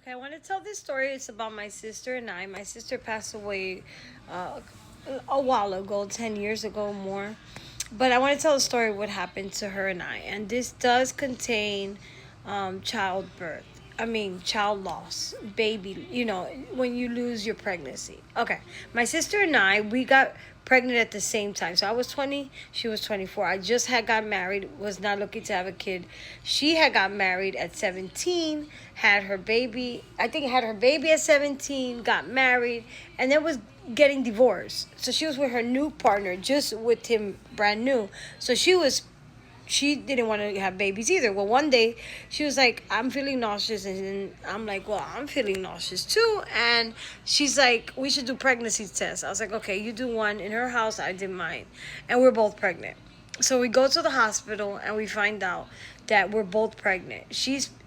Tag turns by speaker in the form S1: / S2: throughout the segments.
S1: Okay, I want to tell this story. It's about my sister and I. My sister passed away uh, a while ago, 10 years ago more. But I want to tell the story of what happened to her and I. And this does contain childbirth. I mean, child loss, baby, when you lose your pregnancy. Okay, my sister and I, we got pregnant at the same time. So I was 20, she was 24. I just had got married, was not looking to have a kid. She had got married at 17, had her baby, I think had her baby at 17, got married, and then was getting divorced. So she was with her new partner, just with him brand new. So she didn't want to have babies either. Well, one day she was like, I'm feeling nauseous. And I'm like, well, I'm feeling nauseous too. And she's like, we should do pregnancy tests. I was like, okay, you do one in her house. I did mine. And we're both pregnant. So we go to the hospital and we find out that we're both pregnant.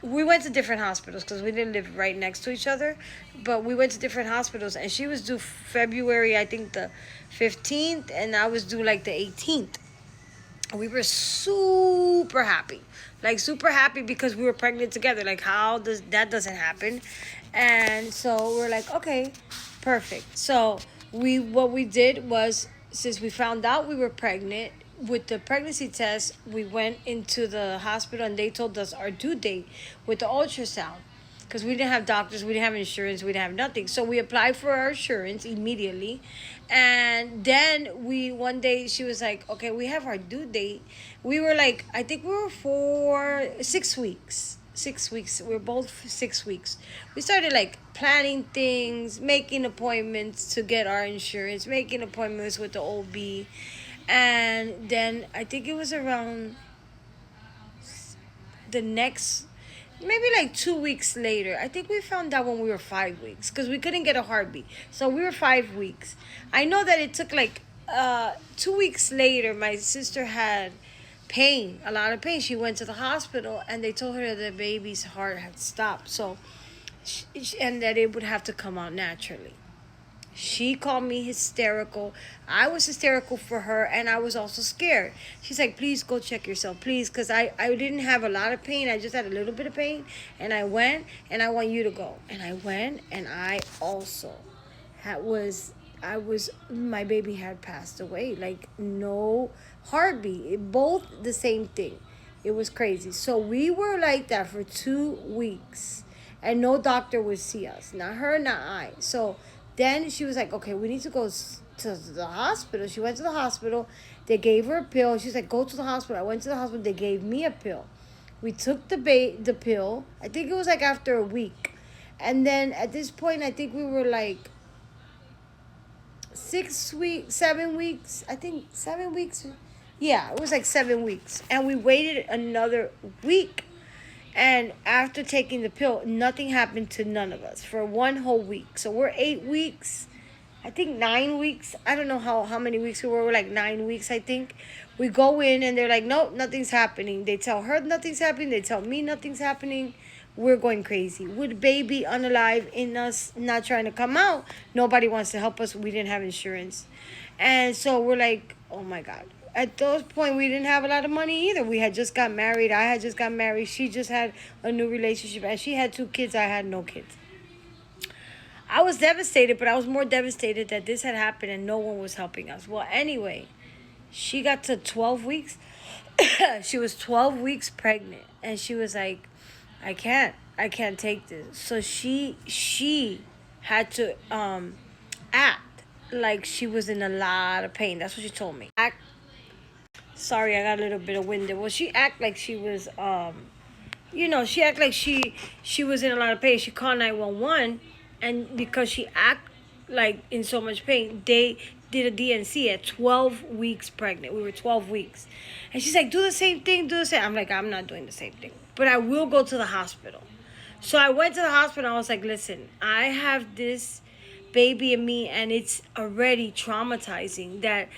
S1: We went to different hospitals because we didn't live right next to each other, but we went to different hospitals, and she was due February, I think the 15th, and I was due like the 18th. We were super happy, like super happy, because we were pregnant together. Like, how does that doesn't happen? And so we're like, okay, perfect. So what we did was, since we found out we were pregnant with the pregnancy test, we went into the hospital and they told us our due date with the ultrasound, because we didn't have doctors, we didn't have insurance, we didn't have nothing. So we applied for our insurance immediately. And then one day she was like, okay, we have our due date. We were like, I think we were for 6 weeks. 6 weeks. We're both 6 weeks. We started like planning things, making appointments to get our insurance, making appointments with the OB. And then I think it was around the next, maybe like 2 weeks later, I think we found out when we were 5 weeks, because we couldn't get a heartbeat. So we were 5 weeks. I know that it took like 2 weeks later, my sister had pain, a lot of pain. She went to the hospital and they told her that the baby's heart had stopped. So and that it would have to come out naturally. She called me hysterical. I was hysterical for her, and I was also scared. She's like, please go check yourself, please, because I didn't have a lot of pain. I just had a little bit of pain, and I went, and I want you to go. And I went, and I also my baby had passed away. Like, no heartbeat. Both the same thing. It was crazy. So we were like that for 2 weeks, and no doctor would see us. Not her, not I. So then she was like, okay, we need to go to the hospital. She went to the hospital. They gave her a pill. She's like, go to the hospital. I went to the hospital. They gave me a pill. We took the pill. I think it was like after a week. And then at this point, I think we were like 6 weeks, 7 weeks. I think 7 weeks. Yeah, it was like 7 weeks. And we waited another week. And after taking the pill, nothing happened to none of us for one whole week. So we're 8 weeks. I think 9 weeks. I don't know how many weeks we were. We're like 9 weeks, I think. We go in and they're like, nope, nothing's happening. They tell her nothing's happening. They tell me nothing's happening. We're going crazy. With baby unalive in us, not trying to come out, nobody wants to help us. We didn't have insurance. And so we're like, oh my God. At those point, we didn't have a lot of money either. We had just got married. I had just got married. She just had a new relationship, and she had 2 kids. I had no kids. I was devastated, but I was more devastated that this had happened and no one was helping us. Well, anyway, she got to 12 weeks. She was 12 weeks pregnant, and she was like, I can't take this. So she had to act like she was in a lot of pain. That's what she told me. Sorry, I got a little bit of wind there. Well, she act like she was she act like she was in a lot of pain. She called 911, and because she act like in so much pain, they did a DNC at 12 weeks pregnant. We were 12 weeks. And she's like, do the same thing, do the same. I'm like, I'm not doing the same thing, but I will go to the hospital. So I went to the hospital. I was like, listen, I have this baby in me, and it's already traumatizing that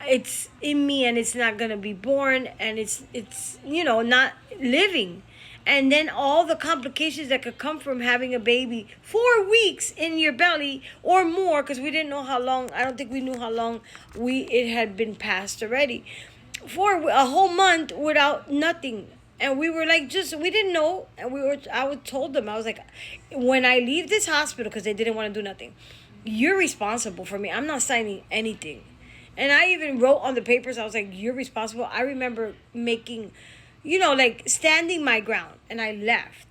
S1: it's in me and it's not gonna be born, and it's not living. And then all the complications that could come from having a baby 4 weeks in your belly or more, because we didn't know how long. I don't think we knew how long it had been passed already. For a whole month without nothing. And we were like, just, we didn't know. And told them, I was like, when I leave this hospital, because they didn't want to do nothing, you're responsible for me. I'm not signing anything. And I even wrote on the papers, I was like, you're responsible. I remember making, like standing my ground. And I left.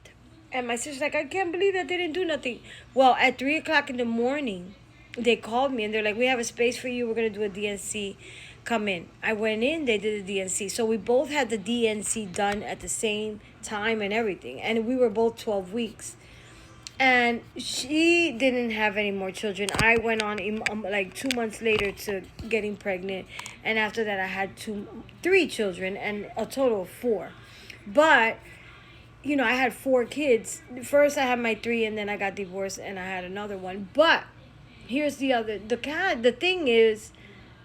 S1: And my sister's like, I can't believe that they didn't do nothing. Well, at 3 o'clock in the morning, they called me and they're like, we have a space for you. We're going to do a DNC. Come in. I went in, they did the DNC. So we both had the DNC done at the same time and everything. And we were both 12 weeks. And she didn't have any more children. I went on like 2 months later to getting pregnant. And after that, I had three children and a total of four. But I had four kids. First, I had my three, and then I got divorced, and I had another one. But here's the thing is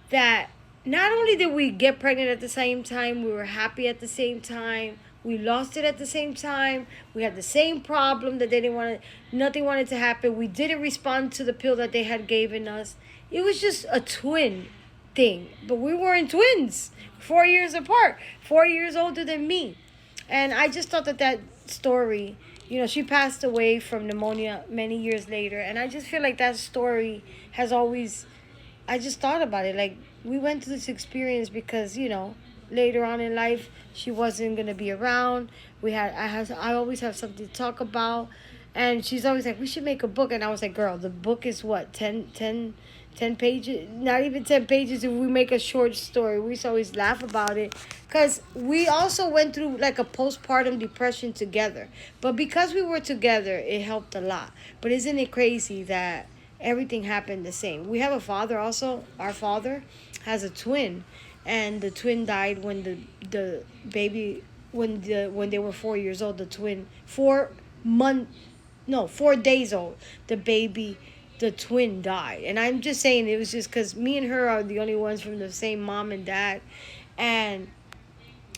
S1: that not only did we get pregnant at the same time, we were happy at the same time. We lost it at the same time. We had the same problem that they didn't want to, nothing wanted to happen. We didn't respond to the pill that they had given us. It was just a twin thing. But we weren't twins. 4 years apart. 4 years older than me. And I just thought that story, she passed away from pneumonia many years later. And I just feel like that story has always, I just thought about it. Like, we went through this experience because, later on in life, she wasn't going to be around. I always have something to talk about. And she's always like, we should make a book. And I was like, girl, the book is what, 10 pages? Not even 10 pages if we make a short story. We used to always laugh about it. Because we also went through like a postpartum depression together. But because we were together, it helped a lot. But isn't it crazy that everything happened the same? We have a father also. Our father has a twin. And the twin died when the baby, when they were 4 years old. The twin, 4 days old. The twin died. And I'm just saying, it was just because me and her are the only ones from the same mom and dad. And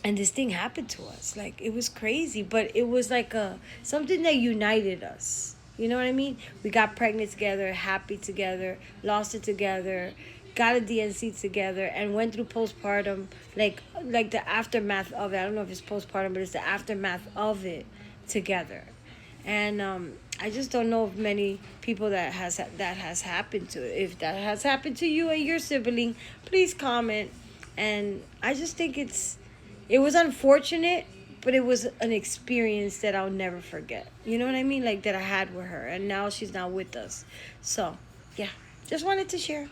S1: this thing happened to us. Like, it was crazy. But it was like something that united us. You know what I mean? We got pregnant together, happy together, lost it together, got a DNC together, and went through postpartum, like the aftermath of it. I don't know if it's postpartum, but it's the aftermath of it together. And I just don't know of many people that has happened to. If that has happened to you and your sibling, please comment. And I just think it was unfortunate, but it was an experience that I'll never forget. You know what I mean? Like, that I had with her, and now she's not with us. So, yeah, just wanted to share.